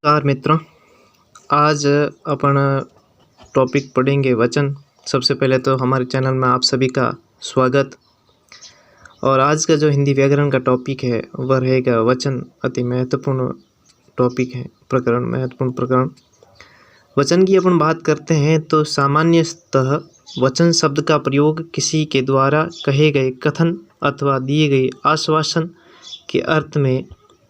नमस्कार मित्रों। आज अपन टॉपिक पढ़ेंगे वचन। सबसे पहले तो हमारे चैनल में आप सभी का स्वागत। और आज का जो हिंदी व्याकरण का टॉपिक है वह रहेगा वचन। अति महत्वपूर्ण टॉपिक है, महत्वपूर्ण प्रकरण। वचन की अपन बात करते हैं तो सामान्यतः वचन शब्द का प्रयोग किसी के द्वारा कहे गए कथन अथवा दिए गए आश्वासन के अर्थ में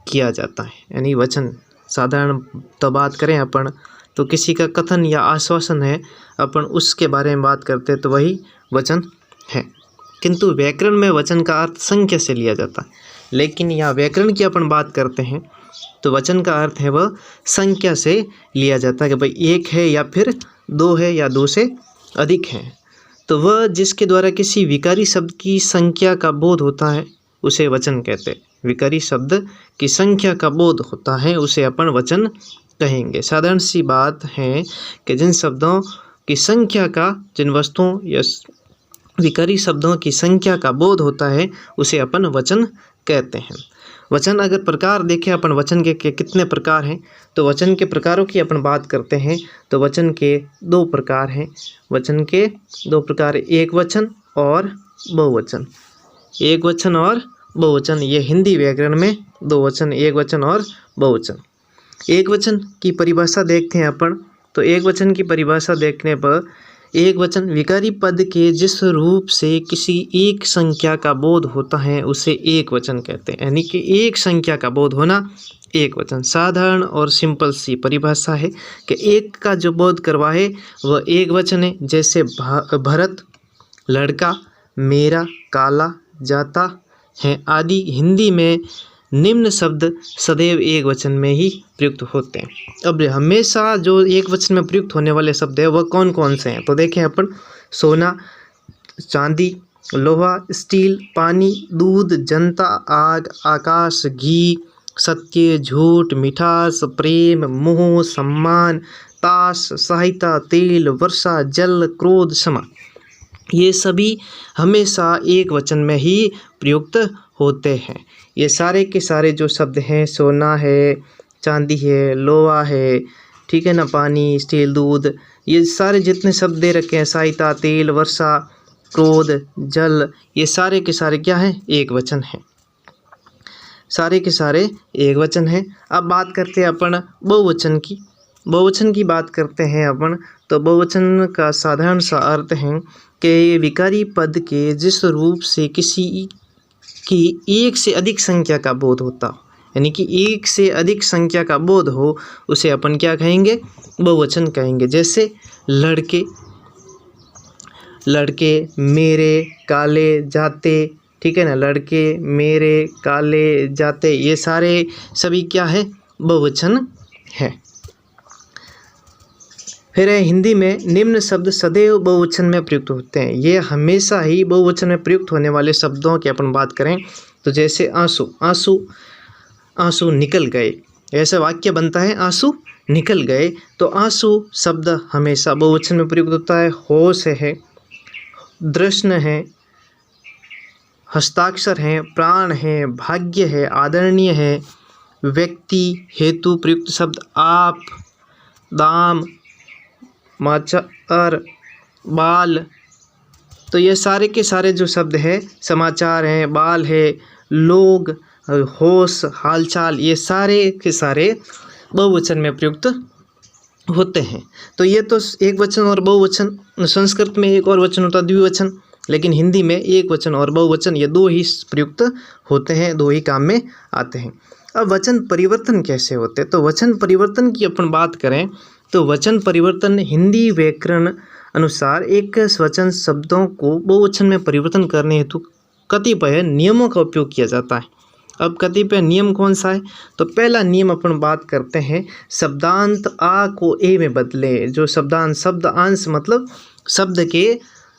किया जाता है। यानी वचन साधारण तो बात करें अपन तो किसी का कथन या आश्वासन है, अपन उसके बारे में बात करते हैं तो वही वचन है। किंतु व्याकरण में वचन का अर्थ संख्या से लिया जाता है, लेकिन यहाँ व्याकरण की अपन बात करते हैं तो वचन का अर्थ है वह संख्या से लिया जाता है कि भाई एक है या फिर दो है या दो से अधिक है। तो वह जिसके द्वारा किसी विकारी शब्द की संख्या का बोध होता है उसे वचन कहते हैं। विकारी शब्द की संख्या का बोध होता है उसे अपन वचन कहेंगे। साधारण सी बात है कि जिन शब्दों की संख्या का, जिन वस्तुओं या विकारी शब्दों की संख्या का बोध होता है उसे अपन वचन कहते हैं। वचन अगर प्रकार देखें अपन वचन के कितने प्रकार हैं तो वचन के प्रकारों की अपन बात करते हैं तो वचन के दो प्रकार हैं। वचन के दो प्रकार, एक वचन और बहुवचन। एक वचन और बहुवचन, ये हिंदी व्याकरण में दो वचन, एक वचन और बहुवचन। एक वचन की परिभाषा देखते हैं अपन तो एक वचन की परिभाषा देखने पर एक वचन विकारी पद के जिस रूप से किसी एक संख्या का बोध होता है उसे एक वचन कहते हैं। यानी कि एक संख्या का बोध होना एक वचन। साधारण और सिंपल सी परिभाषा है कि एक का जो बोध करवाए वह एक वचन है। जैसे भरत, लड़का, मेरा, काला, जाता है आदि हिंदी में निम्न शब्द सदैव एक वचन में ही प्रयुक्त होते हैं। अब हमेशा जो एक वचन में प्रयुक्त होने वाले शब्द है वह कौन कौन से हैं तो देखें अपन, सोना, चांदी, लोहा, स्टील, पानी, दूध, जनता, आग, आकाश, घी, सत्य, झूठ, मिठास, प्रेम, मोह, सम्मान, ताश, सहायता, तेल, वर्षा, जल, क्रोध, क्षमा, ये सभी हमेशा एक वचन में ही प्रयुक्त होते हैं। ये सारे के सारे जो शब्द हैं, सोना है, चांदी है, लोहा है, ठीक है ना, पानी, स्टील, दूध, ये सारे जितने शब्द दे रखे हैं, सहायता, तेल, वर्षा, क्रोध, जल, ये सारे के सारे क्या हैं, एक वचन हैं। सारे के सारे एक वचन हैं। अब बात करते हैं अपन बहुवचन की। बहुवचन की बात करते हैं अपन तो बहुवचन का साधारण सा अर्थ है कि विकारी पद के जिस रूप से किसी की एक से अधिक संख्या का बोध होता, यानी कि एक से अधिक संख्या का बोध हो उसे अपन क्या कहेंगे, बहुवचन कहेंगे। जैसे लड़के, लड़के, मेरे, काले, जाते, ठीक है ना, लड़के, मेरे, काले, जाते, ये सारे सभी क्या है, बहुवचन है। फिर हिंदी में निम्न शब्द सदैव बहुवचन में प्रयुक्त होते हैं। ये हमेशा ही बहुवचन में प्रयुक्त होने वाले शब्दों की अपन बात करें तो जैसे आंसू, आंसू, आंसू निकल गए, ऐसा वाक्य बनता है, आंसू निकल गए। तो आंसू शब्द हमेशा बहुवचन में प्रयुक्त होता है। होश है, दृष्ण है, हस्ताक्षर है, प्राण है, भाग्य है, आदरणीय है, व्यक्ति, हेतु प्रयुक्त शब्द आप, दाम, समाचार, बाल, तो ये सारे के सारे जो शब्द है, समाचार हैं, बाल है, लोग, होश, हालचाल, ये सारे के सारे बहुवचन में प्रयुक्त होते हैं। तो ये तो एक वचन और बहुवचन। संस्कृत में एक और वचन होता है द्विवचन, लेकिन हिंदी में एक वचन और बहुवचन ये दो ही प्रयुक्त होते हैं, दो ही काम में आते हैं। अब वचन परिवर्तन कैसे होते हैं तो वचन परिवर्तन की अपन बात करें तो वचन परिवर्तन हिंदी व्याकरण अनुसार एक वचन शब्दों को बहुवचन में परिवर्तन करने हेतु कतिपय नियमों का उपयोग किया जाता है। अब कतिपय नियम कौन सा है तो पहला नियम अपन बात करते हैं, शब्दांत आ को ए में बदले। जो शब्दांत, शब्द अंश मतलब शब्द के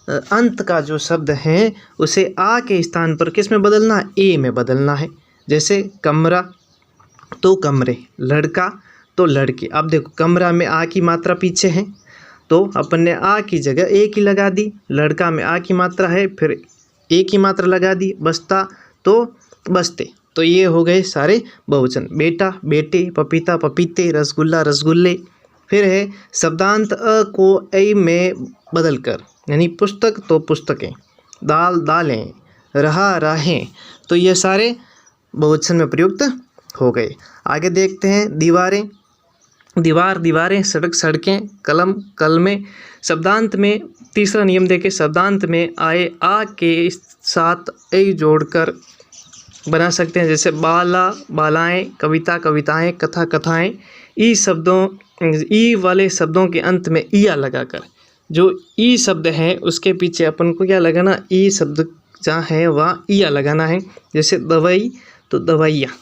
अंत का जो शब्द है उसे आ के स्थान पर किस में बदलना है, ए में बदलना है। जैसे कमरा तो कमरे, लड़का तो लड़के। अब देखो कमरा में आ की मात्रा पीछे है तो अपन ने आ की जगह एक ही लगा दी, लड़का में आ की मात्रा है फिर एक ही मात्रा लगा दी, बस्ता तो बस्ते, तो ये हो गए सारे बहुवचन। बेटा बेटे, पपीता पपीते, रसगुल्ला रसगुल्ले। फिर है शब्दांत अ को ऐ में बदल कर, यानी पुस्तक तो पुस्तकें, दाल दालें, रहा राहें। तो ये सारे बहुवचन में प्रयुक्त हो गए। आगे देखते हैं दीवारें, दीवार दीवारें, सड़क सड़कें, कलम कलमें। शब्दांत में तीसरा नियम देके शब्दांत में आए आ के साथ ऐ जोड़कर बना सकते हैं, जैसे बाला बालाएं, कविता कविताएं, कथा कथाएं। ई शब्दों ई वाले शब्दों के अंत में इया लगाकर, जो ई शब्द है उसके पीछे अपन को क्या लगाना, ई शब्द जहाँ है वहाँ इया लगाना है। जैसे दवाई तो दवाइयाँ।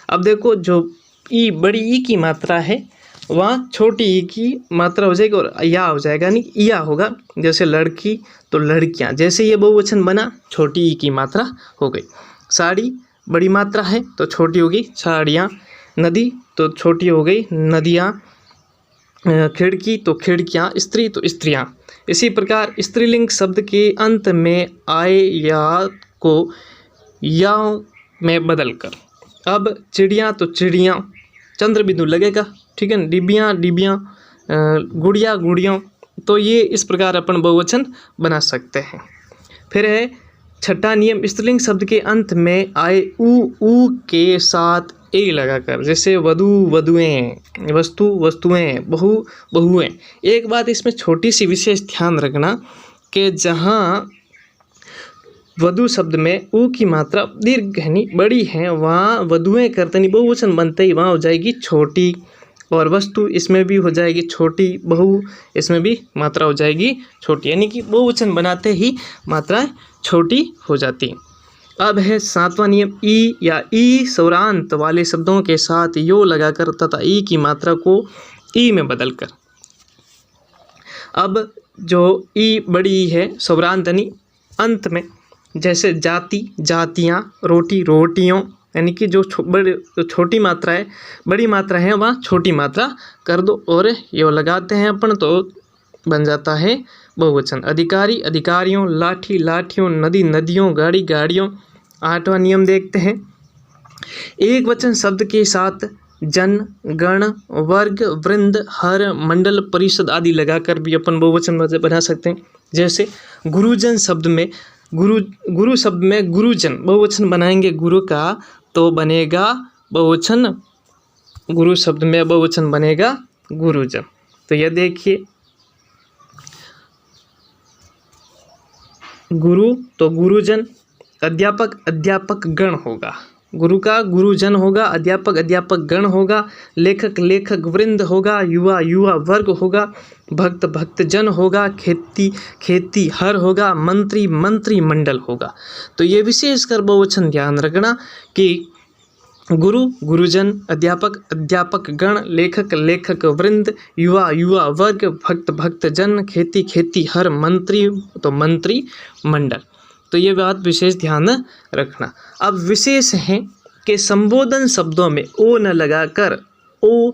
अब देखो जो ई बड़ी ई की मात्रा है वहाँ छोटी ई की मात्रा हो जाएगी और या हो जाएगा, नहीं इया होगा। जैसे लड़की तो लड़कियाँ, जैसे ये बहुवचन बना छोटी ई की मात्रा हो गई। साड़ी बड़ी मात्रा है तो छोटी होगी साड़ियाँ। नदी तो छोटी हो गई नदियाँ। खिड़की तो खिड़कियाँ, स्त्री तो स्त्रियाँ। इसी प्रकार स्त्रीलिंग शब्द के अंत में आए या को या में बदल कर, अब चिड़िया तो चिड़ियाँ, चंद्र बिंदु लगेगा, ठीक है। डिबियाँ डिबियाँ, गुड़िया गुड़ियों। तो ये इस प्रकार अपन बहुवचन बना सकते हैं। फिर है छठा नियम, स्त्रीलिंग शब्द के अंत में आए ऊ के साथ ए लगाकर, जैसे वधु वधुएं, वस्तु वस्तुएं, बहू बहुएं। एक बात इसमें छोटी सी विशेष ध्यान रखना कि जहाँ वधु शब्द में ऊ की मात्रा दीर्घ यानी बड़ी है, वहाँ वधुएं करते नहीं बहुवचन बनते ही वहाँ हो जाएगी छोटी, और वस्तु इसमें भी हो जाएगी छोटी, बहु इसमें भी मात्रा हो जाएगी छोटी, यानी कि बहुवचन बनाते ही मात्रा छोटी हो जाती। अब है सातवां नियम, ई या ई स्वरांत वाले शब्दों के साथ यो लगाकर तथा ई की मात्रा को ई में बदलकर। अब जो ई बड़ी है स्वरांत यानी अंत में, जैसे जाति जातियाँ, रोटी रोटियों, यानी कि जो छोटी मात्रा है बड़ी मात्रा है वहाँ छोटी मात्रा कर दो और यो लगाते हैं अपन तो बन जाता है बहुवचन। अधिकारी अधिकारियों, लाठी लाठियों, नदी नदियों, गाड़ी गाड़ियों। आठवां नियम देखते हैं, एक वचन शब्द के साथ जन गण वर्ग वृंद हर मंडल परिषद आदि लगाकर भी अपन बहुवचन बना सकते हैं। जैसे गुरुजन शब्द में गुरु शब्द में गुरुजन बहुवचन बनाएंगे गुरु का तो बनेगा बहुवचन, गुरु शब्द में बहुवचन बनेगा गुरुजन। तो यह देखिए गुरु तो गुरुजन, अध्यापक अध्यापक गण होगा, गुरु का गुरुजन होगा, अध्यापक अध्यापक गण होगा, लेखक लेखक वृंद होगा, युवा युवा वर्ग होगा, भक्त भक्तजन होगा, खेती खेती हर होगा, मंत्री मंत्री मंडल होगा। तो ये विशेषकर बहुवचन ध्यान रखना कि गुरु गुरुजन, अध्यापक अध्यापक गण, लेखक लेखक वृंद, युवा युवा वर्ग, भक्त भक्तजन, खेती खेती हर, मंत्री तो मंत्री मंडल। तो ये बात विशेष ध्यान रखना। अब विशेष है कि संबोधन शब्दों में ओ न लगाकर ओ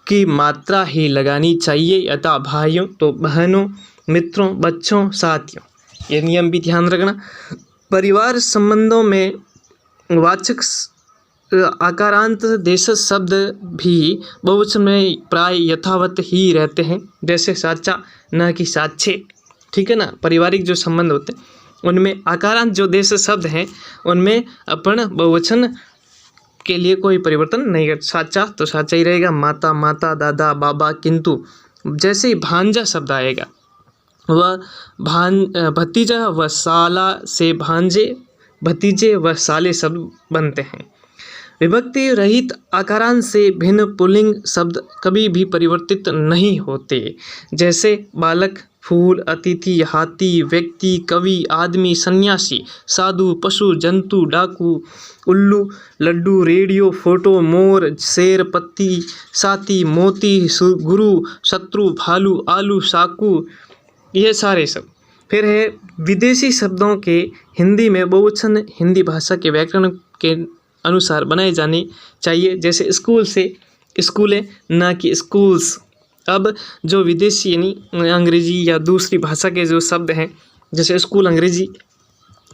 की मात्रा ही लगानी चाहिए, यथा भाइयों तो बहनों, मित्रों बच्चों साथियों। ये नियम भी ध्यान रखना। परिवार संबंधों में वाचक आकारांत देशज शब्द भी बहुवचन में प्राय यथावत ही रहते हैं, जैसे साचा न कि साचे, ठीक है ना। पारिवारिक जो संबंध होते हैं उनमें आकारांत जो देश शब्द हैं उनमें अपन बहुवचन के लिए कोई परिवर्तन नहीं कर, साचा तो साचा ही रहेगा, माता माता, दादा बाबा। किंतु जैसे ही भांजा शब्द आएगा वह भतीजा व साला से भांजे भतीजे व साले शब्द बनते हैं। विभक्ति रहित आकारांत से भिन्न पुल्लिंग शब्द कभी भी परिवर्तित नहीं होते, जैसे बालक, फूल, अतिथि, हाथी, व्यक्ति, कवि, आदमी, सन्यासी, साधु, पशु, जंतु, डाकू, उल्लू, लड्डू, रेडियो, फोटो, मोर, शेर, पत्ती, साथी, मोती, गुरु, शत्रु, भालू, आलू, साकू, ये सारे सब। फिर है विदेशी शब्दों के हिंदी में बहुवचन हिंदी भाषा के व्याकरण के अनुसार बनाए जाने चाहिए, जैसे स्कूल से स्कूलें न कि स्कूल्स। अब जो विदेशी यानी अंग्रेजी या दूसरी भाषा के जो शब्द हैं, जैसे स्कूल अंग्रेजी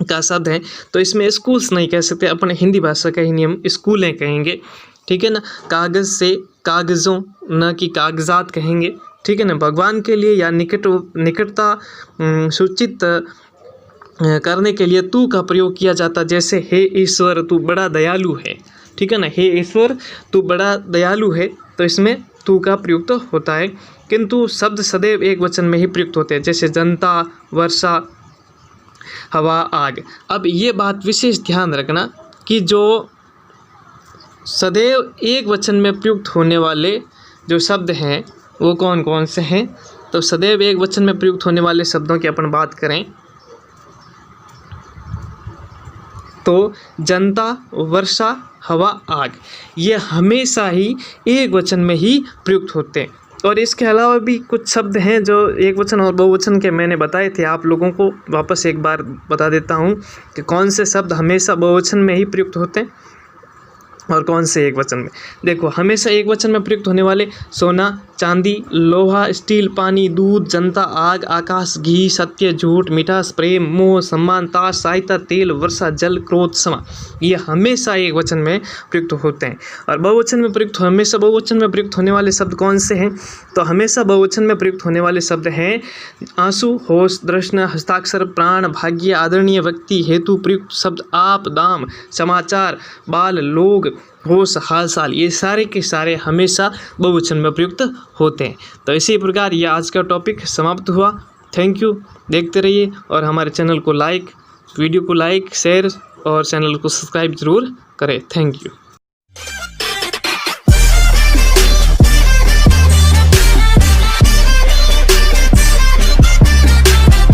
का शब्द है तो इसमें स्कूल्स नहीं कह सकते, अपने हिंदी भाषा का ही नियम स्कूलें कहेंगे, ठीक है ना। कागज़ से कागज़ों, न कि कागजात कहेंगे, ठीक है ना। भगवान के लिए या निकटता सूचित करने के लिए तू का प्रयोग किया जाता, जैसे हे ईश्वर तू बड़ा दयालु है, ठीक है ना। हे ईश्वर तू बड़ा दयालु है, तो इसमें तू का प्रयोग तो होता है, किंतु शब्द सदैव एक वचन में ही प्रयुक्त होते हैं, जैसे जनता, वर्षा, हवा, आग। अब ये बात विशेष ध्यान रखना कि जो सदैव एक वचन में प्रयुक्त होने वाले जो शब्द हैं वो कौन कौन से हैं। तो सदैव एक वचन में प्रयुक्त होने वाले शब्दों की अपन बात करें तो जनता, वर्षा, हवा, आग, ये हमेशा ही एक वचन में ही प्रयुक्त होते हैं। और इसके अलावा भी कुछ शब्द हैं जो एक वचन और बहुवचन के मैंने बताए थे, आप लोगों को वापस एक बार बता देता हूँ कि कौन से शब्द हमेशा बहुवचन में ही प्रयुक्त होते हैं और कौन से एक वचन में। देखो, हमेशा एक वचन में प्रयुक्त होने वाले सोना, चांदी, लोहा, स्टील, पानी, दूध, जनता, आग, आकाश, घी, सत्य, झूठ, मिठास, प्रेम, मोह, सम्मान, ताश, सहायता, तेल, वर्षा, जल, क्रोध, क्षमा, ये हमेशा एक वचन में प्रयुक्त होते हैं। और बहुवचन में प्रयुक्त हमेशा बहुवचन में प्रयुक्त होने वाले शब्द कौन से हैं। तो हमेशा बहुवचन में प्रयुक्त होने वाले शब्द हैं आंसू, होश, दृष्ण, हस्ताक्षर, प्राण, भाग्य, आदरणीय व्यक्ति, हेतु, प्रयुक्त शब्द आप, दाम, समाचार, बाल, लोग, होश, हाल, साल, ये सारे के सारे हमेशा बहुवचन में प्रयुक्त होते हैं। तो इसी प्रकार ये आज का टॉपिक समाप्त हुआ। थैंक यू, देखते रहिए और हमारे चैनल को वीडियो को लाइक, शेयर और चैनल को सब्सक्राइब जरूर करें। Thank you.